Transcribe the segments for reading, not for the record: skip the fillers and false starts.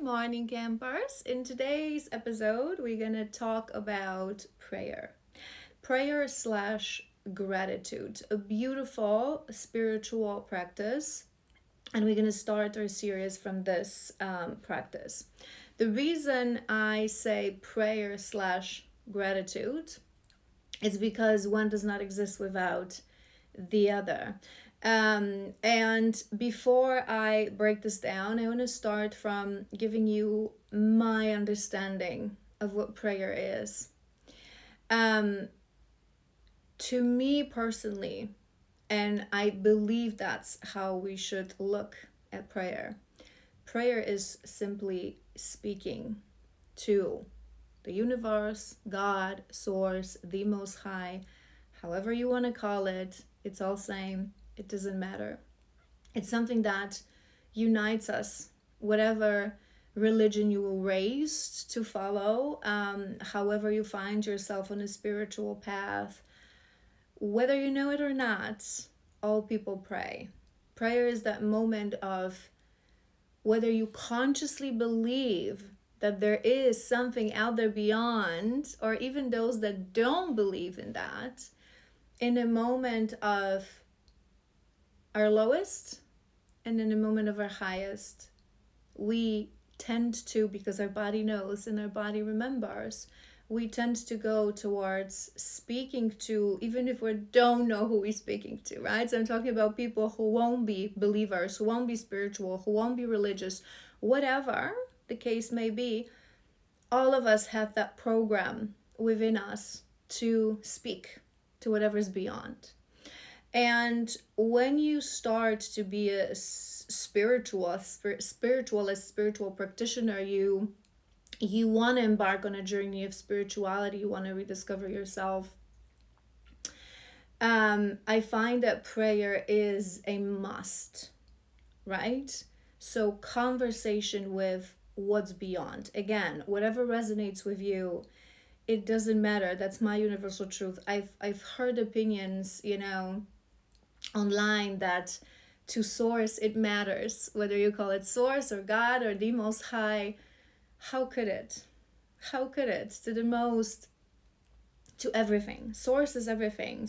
morning, campers. In today's episode, we're going to talk about prayer. Prayer slash gratitude, a beautiful spiritual practice. And we're going to start our series from this practice. The reason I say prayer slash gratitude is because one does not exist without the other. And before I break this down, I want to start from giving you my understanding of what prayer is. To me personally, and I believe that's how we should look at prayer. Prayer is simply speaking to the universe, God, Source, the Most High, however you want to call it, it's all same. It doesn't matter. It's something that unites us, whatever religion you were raised to follow, however you find yourself on a spiritual path, whether you know it or not, all people pray. Prayer is that moment of whether you consciously believe that there is something out there beyond, or even those that don't believe in that, in a moment of our lowest and in a moment of our highest, we tend to, because our body knows and our body remembers, we tend to go towards speaking to, even if we don't know who we're speaking to, right? So I'm talking about people who won't be believers, who won't be spiritual, who won't be religious, whatever the case may be. All of us have that program within us to speak to whatever's beyond. And when you start to be a spiritualist, spiritual practitioner, you want to embark on a journey of spirituality, you want to rediscover yourself. I find that prayer is a must, right? So conversation with what's beyond. Again, whatever resonates with you, it doesn't matter. That's my universal truth. I've heard opinions, online that to Source it matters, whether you call it Source or God or the Most High. How could it? How could it? To everything. Source is everything.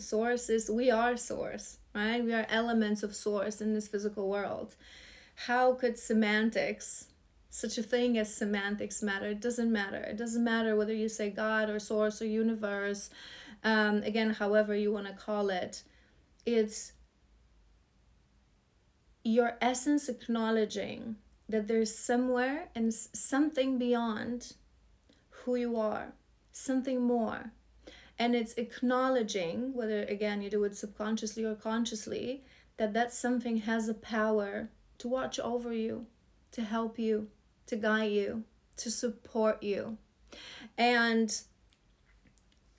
We are Source, right? We are elements of Source in this physical world. How could semantics, such a thing as semantics, matter? It doesn't matter. It doesn't matter whether you say God or Source or universe. Again, however you want to call it. It's your essence acknowledging that there's somewhere and something beyond who you are, something more. And it's acknowledging, whether again you do it subconsciously or consciously, that something has a power to watch over you, to help you, to guide you, to support you. And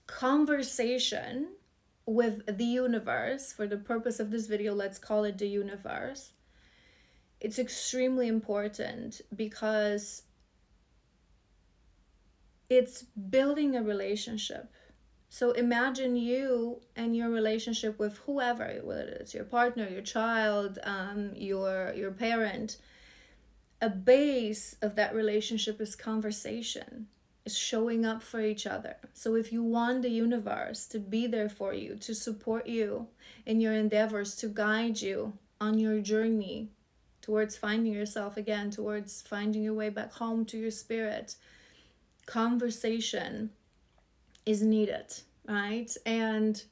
conversation with the universe, for the purpose of this video, let's call it the universe, it's extremely important because it's building a relationship. So imagine you and your relationship with whoever, whether it's your partner, your child, your parent. A base of that relationship is conversation, is showing up for each other. So if you want the universe to be there for you, to support you in your endeavors, to guide you on your journey towards finding yourself again, towards finding your way back home to your spirit, conversation is needed, right? And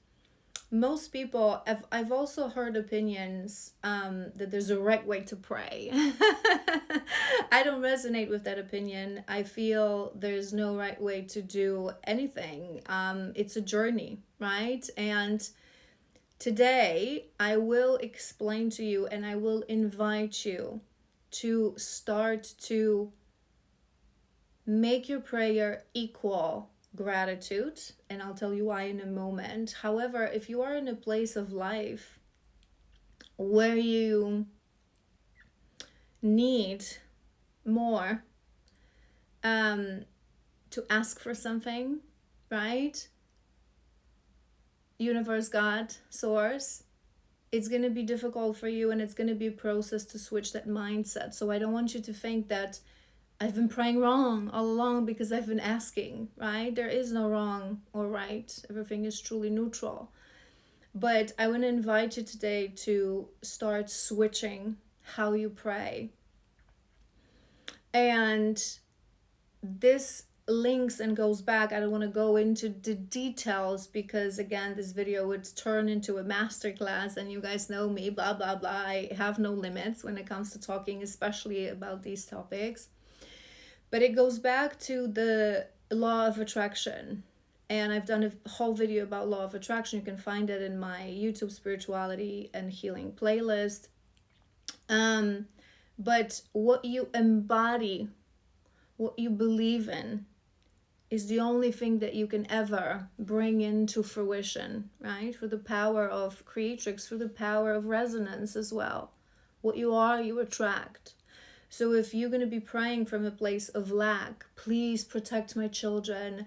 most people, I've also heard opinions that there's a right way to pray. I don't resonate with that opinion. I feel there's no right way to do anything. It's a journey, right? And today I will explain to you and I will invite you to start to make your prayer equal gratitude, and I'll tell you why in a moment. However, if you are in a place of life where you need more to ask for something, right? Universe, God, Source, it's going to be difficult for you and it's going to be a process to switch that mindset. So I don't want you to think that I've been praying wrong all along because I've been asking, right? There is no wrong or right. Everything is truly neutral. But I want to invite you today to start switching how you pray. And this links and goes back. I don't want to go into the details because, again, this video would turn into a masterclass, and you guys know me, blah, blah, blah. I have no limits when it comes to talking, especially about these topics. But it goes back to the law of attraction. And I've done a whole video about law of attraction. You can find it in my YouTube spirituality and healing playlist. But what you embody, what you believe in, is the only thing that you can ever bring into fruition, right? For the power of creatrix, for the power of resonance as well. What you are, you attract. So if you're going to be praying from a place of lack, please protect my children,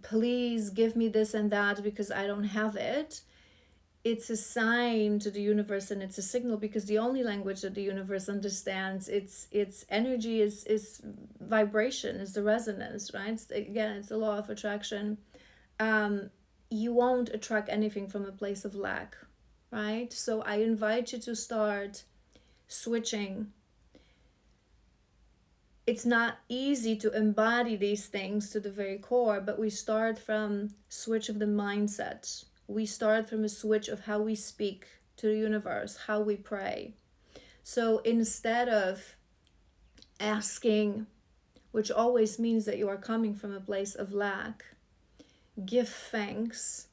please give me this and that because I don't have it, it's a sign to the universe, and it's a signal, because the only language that the universe understands, its energy is vibration, is the resonance, right? It's the law of attraction. You won't attract anything from a place of lack, right? So I invite you to start switching. It's not easy to embody these things to the very core, but we start from switch of the mindset. We start from a switch of how we speak to the universe, how we pray. So instead of asking, which always means that you are coming from a place of lack, give thanks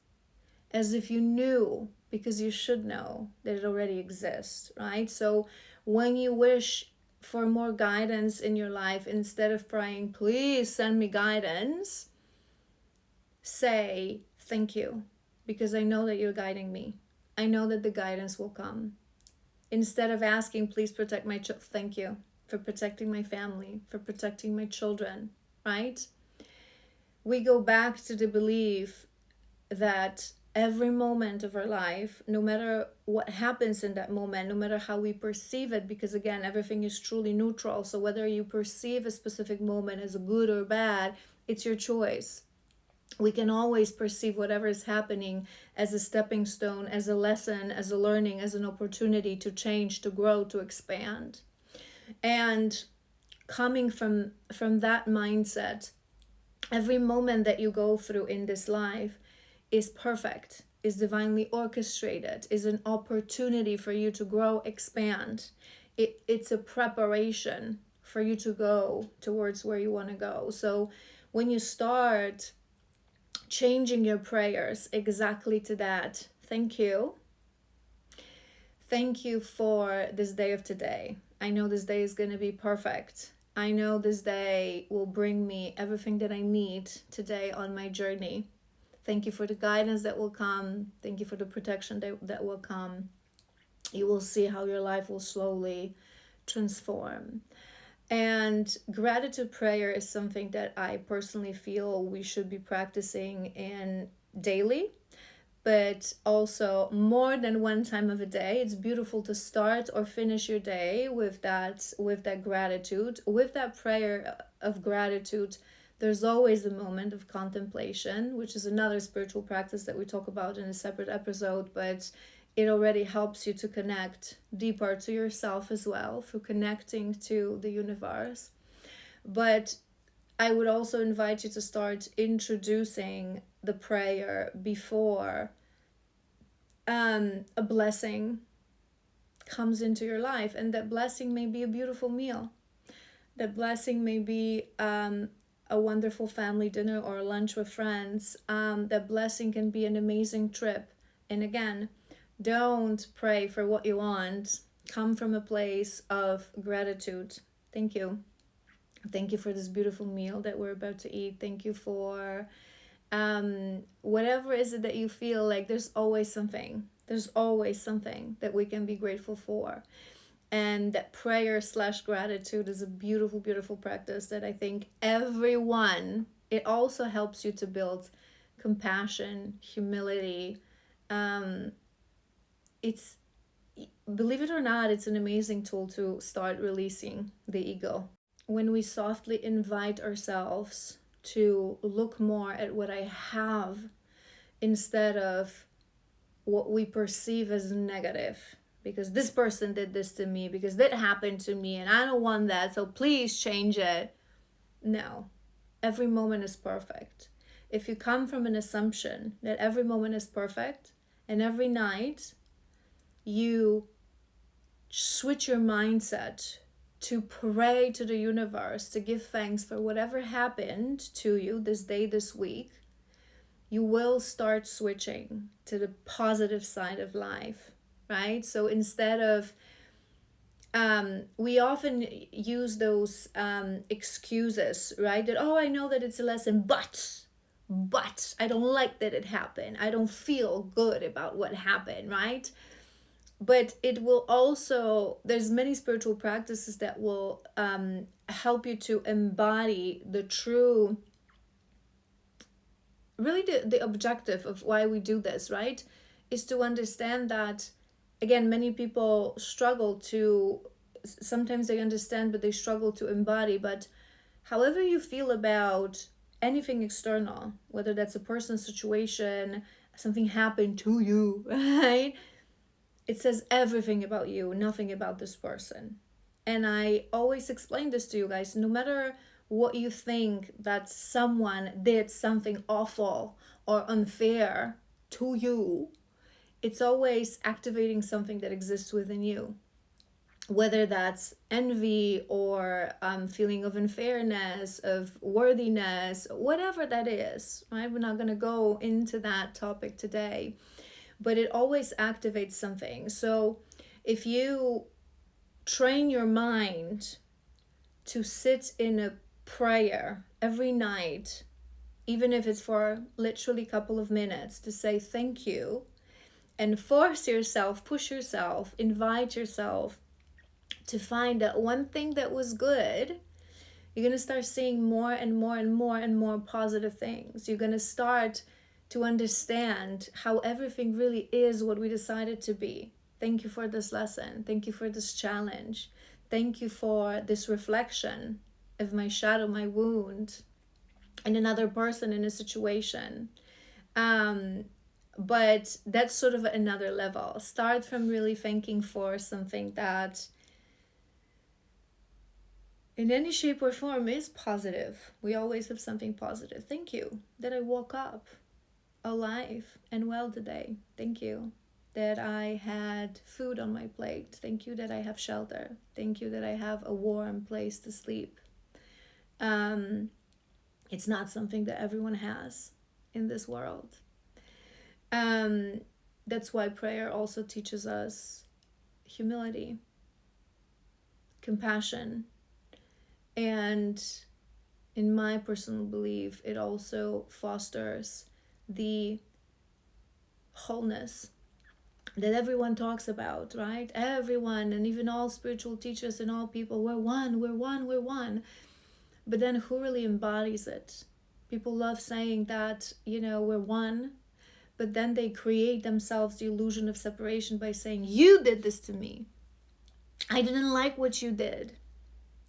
as if you knew, because you should know that it already exists, right? So when you wish for more guidance in your life, instead of praying, please send me guidance, say thank you, because I know that you're guiding me. I know that the guidance will come. Instead of asking, please protect my thank you for protecting my family, for protecting my children, right? We go back to the belief that every moment of our life, no matter what happens in that moment, no matter how we perceive it, because again, everything is truly neutral. So whether you perceive a specific moment as good or bad, it's your choice. We can always perceive whatever is happening as a stepping stone, as a lesson, as a learning, as an opportunity to change, to grow, to expand. And coming from that mindset, every moment that you go through in this life is perfect, is divinely orchestrated, is an opportunity for you to grow, expand. It's a preparation for you to go towards where you want to go. So when you start changing your prayers exactly to that, thank you. Thank you for this day of today. I know this day is going to be perfect. I know this day will bring me everything that I need today on my journey. Thank you for the guidance that will come. Thank you for the protection that will come. You will see how your life will slowly transform. And gratitude prayer is something that I personally feel we should be practicing in daily, but also more than one time of a day. It's beautiful to start or finish your day with that gratitude, with that prayer of gratitude. There's always a moment of contemplation, which is another spiritual practice that we talk about in a separate episode, but it already helps you to connect deeper to yourself as well, through connecting to the universe. But I would also invite you to start introducing the prayer before a blessing comes into your life. And that blessing may be a beautiful meal. That blessing may be a wonderful family dinner or lunch with friends. That blessing can be an amazing trip. And again, don't pray for what you want. Come from a place of gratitude. Thank you. Thank you for this beautiful meal that we're about to eat. Thank you for whatever is it that you feel like. There's always something. There's always something that we can be grateful for. And that prayer / gratitude is a beautiful, beautiful practice that I think everyone, it also helps you to build compassion, humility. It's, believe it or not, it's an amazing tool to start releasing the ego. when we softly invite ourselves to look more at what I have instead of what we perceive as negative. Because this person did this to me, because that happened to me, and I don't want that, so please change it. No, every moment is perfect. If you come from an assumption that every moment is perfect, and every night you switch your mindset to pray to the universe, to give thanks for whatever happened to you this day, this week, you will start switching to the positive side of life, right? So instead of, we often use those excuses, right? That, oh, I know that it's a lesson, but I don't like that it happened. I don't feel good about what happened, right? But it will also, there's many spiritual practices that will help you to embody the true, really the objective of why we do this, right, is to understand that, again, many people struggle to, sometimes they understand but they struggle to embody. But however you feel about anything external, whether that's a person, situation, something happened to you, right, it says everything about you, nothing about this person. And I always explain this to you guys, no matter what you think that someone did something awful or unfair to you, it's always activating something that exists within you. Whether that's envy or feeling of unfairness, of worthiness, whatever that is, right? We're not going to go into that topic today, but it always activates something. So if you train your mind to sit in a prayer every night, even if it's for literally a couple of minutes, to say thank you, and force yourself, push yourself, invite yourself to find that one thing that was good, you're going to start seeing more and more and more and more positive things. You're going to start to understand how everything really is what we decided to be. Thank you for this lesson. Thank you for this challenge. Thank you for this reflection of my shadow, my wound, and another person in a situation. But that's sort of another level. Start from really thanking for something that in any shape or form is positive. We always have something positive. Thank you that I woke up alive and well today. Thank you that I had food on my plate. Thank you that I have shelter. Thank you that I have a warm place to sleep. It's not something that everyone has in this world. That's why prayer also teaches us humility, compassion, and in my personal belief, it also fosters the wholeness that everyone talks about, right? Everyone, and even all spiritual teachers and all people, we're one, we're one, we're one. But then who really embodies it? People love saying that, we're one, but then they create themselves the illusion of separation by saying, you did this to me. I didn't like what you did.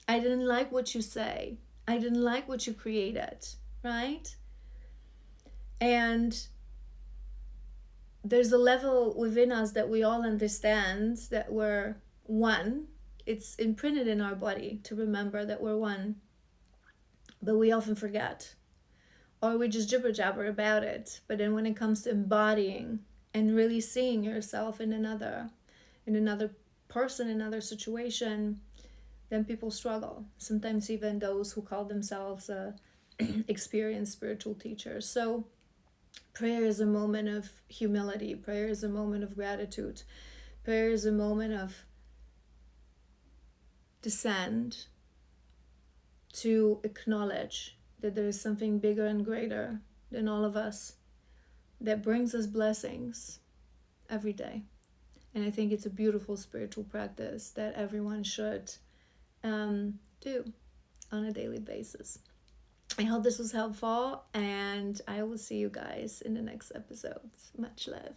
I didn't like what you say. I didn't like what you created, right? And there's a level within us that we all understand that we're one. It's imprinted in our body to remember that we're one. But we often forget. Or we just jibber jabber about it. But then when it comes to embodying and really seeing yourself in another person, another situation, then people struggle. Sometimes even those who call themselves experienced spiritual teachers. So prayer is a moment of humility. Prayer is a moment of gratitude. Prayer is a moment of descent to acknowledge that there is something bigger and greater than all of us that brings us blessings every day. And I think it's a beautiful spiritual practice that everyone should do on a daily basis. I hope this was helpful, and I will see you guys in the next episodes. Much love.